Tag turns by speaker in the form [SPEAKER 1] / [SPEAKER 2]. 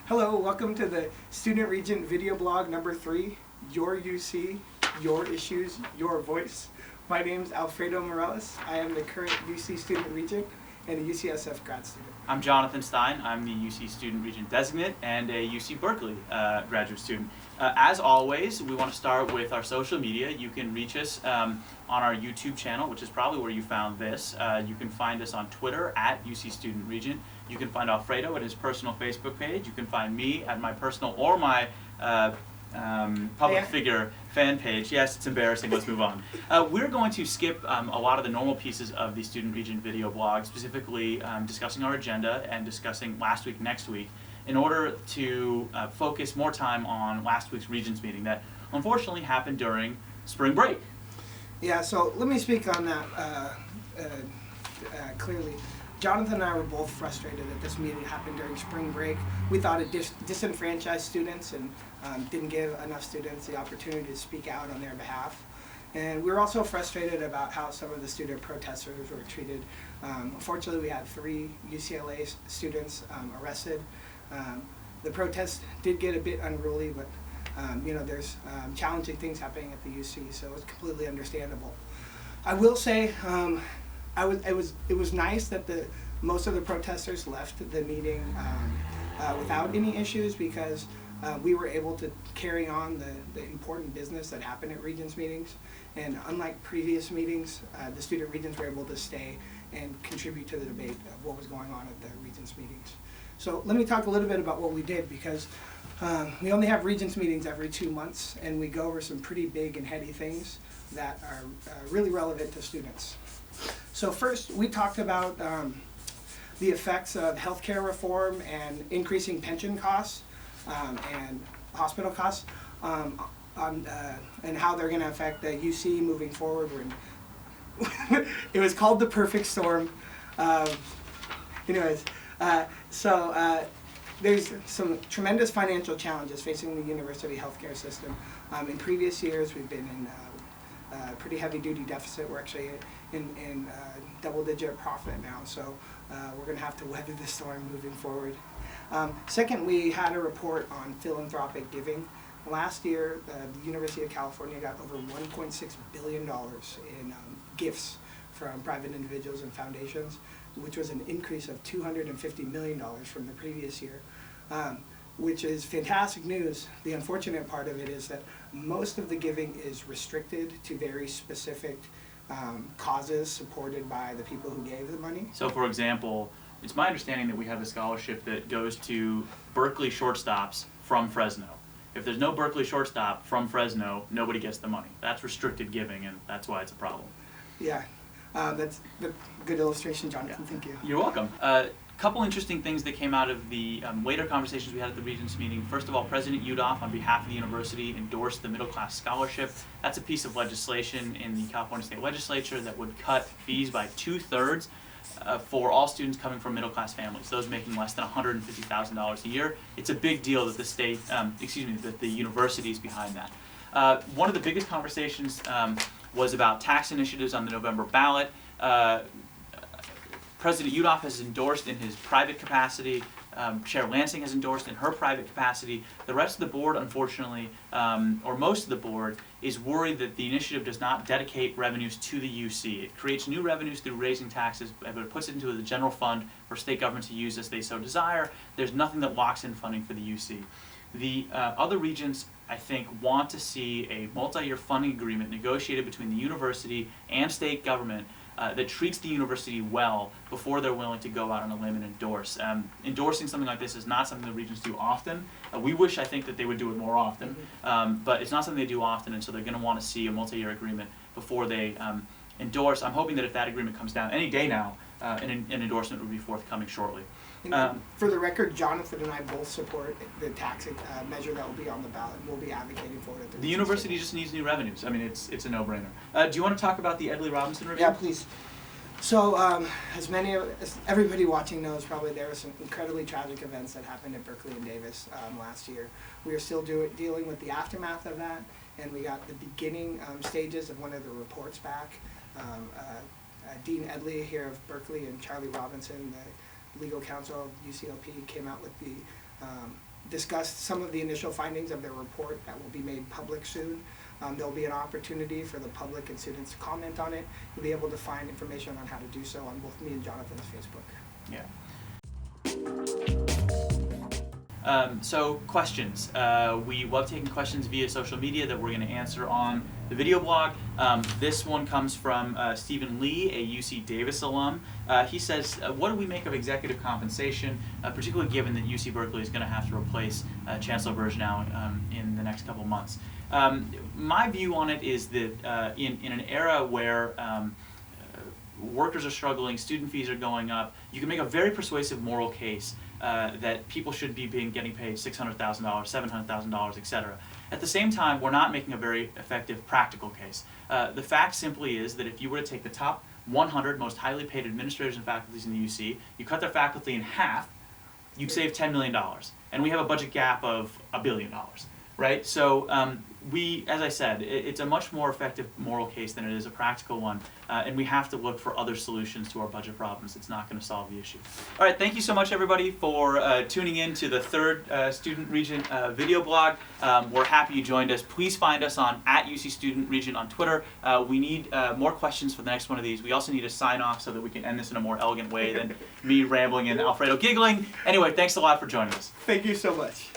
[SPEAKER 1] Hello, welcome to the Student Regent video blog number 3, Your UC, Your Issues, Your Voice. My name is Alfredo Morales. I am the current UC Student Regent and a UCSF grad student.
[SPEAKER 2] I'm Jonathan Stein. I'm the UC Student Regent Designate and a UC Berkeley graduate student. As always, we want to start with our social media. You can reach us on our YouTube channel, which is probably where you found this. You can find us on Twitter at UC Student Regent. You can find Alfredo at his personal Facebook page. You can find me at my personal or my public figure fan page. Yes, it's embarrassing. Let's move on. We're going to skip a lot of the normal pieces of the Student Regent video blog, specifically discussing our agenda and discussing last week, next week, in order to focus more time on last week's Regents meeting that unfortunately happened during spring break.
[SPEAKER 1] Yeah, so let me speak on that clearly. Jonathan and I were both frustrated that this meeting happened during spring break. We thought it disenfranchised students and didn't give enough students the opportunity to speak out on their behalf. And we were also frustrated about how some of the student protesters were treated. Unfortunately, we had 3 UCLA students arrested. The protest did get a bit unruly, but there's challenging things happening at the UC, so it's completely understandable. I will say, it was nice that most of the protesters left the meeting without any issues, because we were able to carry on the important business that happened at Regents meetings. And unlike previous meetings, the student regents were able to stay and contribute to the debate of what was going on at the Regents meetings. So let me talk a little bit about what we did, because we only have Regents meetings every 2 months, and we go over some pretty big and heady things that are really relevant to students. So first, we talked about the effects of healthcare reform and increasing pension costs and hospital costs, and how they're going to affect the UC moving forward. It was called the perfect storm. There's some tremendous financial challenges facing the university healthcare system. In previous years, we've been in pretty heavy-duty deficit. We're actually in double-digit profit now, so we're going to have to weather the storm moving forward. Second, we had a report on philanthropic giving. Last year, the University of California got over $1.6 billion in gifts from private individuals and foundations, which was an increase of $250 million from the previous year, which is fantastic news. The unfortunate part of it is that most of the giving is restricted to very specific causes supported by the people who gave the money.
[SPEAKER 2] So, for example, it's my understanding that we have a scholarship that goes to Berkeley shortstops from Fresno. If there's no Berkeley shortstop from Fresno, nobody gets the money. That's restricted giving, and that's why it's a problem.
[SPEAKER 1] Yeah, that's a good illustration, Jonathan. Yeah. Thank you.
[SPEAKER 2] You're welcome. Couple interesting things that came out of the later conversations we had at the Regents meeting. First of all, President Yudof, on behalf of the university, endorsed the middle class scholarship. That's a piece of legislation in the California State Legislature that would cut fees by 2/3 for all students coming from middle class families, those making less than $150,000 a year. It's a big deal that the state, that the university is behind that. One of the biggest conversations was about tax initiatives on the November ballot. President Yudof has endorsed in his private capacity. Chair Lansing has endorsed in her private capacity. The rest of the board, unfortunately, or most of the board, is worried that the initiative does not dedicate revenues to the UC. It creates new revenues through raising taxes, but it puts it into the general fund for state governments to use as they so desire. There's nothing that locks in funding for the UC. The other regents, I think, want to see a multi-year funding agreement negotiated between the university and state government that treats the university well before they're willing to go out on a limb and endorse. Endorsing something like this is not something the regents do often. We wish, I think, that they would do it more often, but it's not something they do often, and so they're going to want to see a multi-year agreement before they endorse. I'm hoping that if that agreement comes down any day now, an endorsement will be forthcoming shortly.
[SPEAKER 1] For the record, Jonathan and I both support the tax measure that will be on the ballot, and we'll be advertising for it at
[SPEAKER 2] the university just needs new revenues. I mean, it's a no-brainer. Do you want to talk about the Edley Robinson review?
[SPEAKER 1] Yeah, please. So, as everybody watching knows, probably there were some incredibly tragic events that happened at Berkeley and Davis last year. We are still dealing with the aftermath of that, and we got the beginning stages of one of the reports back. Dean Edley here of Berkeley and Charlie Robinson, the legal counsel of UCLP, came out with the discussed some of the initial findings of their report that will be made public soon. There'll be an opportunity for the public and students to comment on it. You'll be able to find information on how to do so on both me and Jonathan's Facebook.
[SPEAKER 2] Yeah. So questions. We love taking questions via social media that we're going to answer on the video blog. This one comes from Stephen Lee, a UC Davis alum. He says, what do we make of executive compensation, particularly given that UC Berkeley is going to have to replace Chancellor Bergenow in the next couple months? My view on it is that in an era where workers are struggling, student fees are going up, you can make a very persuasive moral case that people should be getting paid $600,000, $700,000, etc. At the same time, we're not making a very effective practical case. The fact simply is that if you were to take the top 100 most highly paid administrators and faculties in the UC, you cut their faculty in half, you'd save $10 million. And we have a budget gap of $1 billion, right? So as I said, it's a much more effective moral case than it is a practical one, and we have to look for other solutions to our budget problems. It's not going to solve the issue. All right, thank you so much, everybody, for tuning in to the third Student Regent video blog. We're happy you joined us. Please find us on @UC Student Regent on Twitter. We need more questions for the next one of these. We also need a sign off so that we can end this in a more elegant way than me rambling and Alfredo giggling. Anyway, thanks a lot for joining us.
[SPEAKER 1] Thank you so much.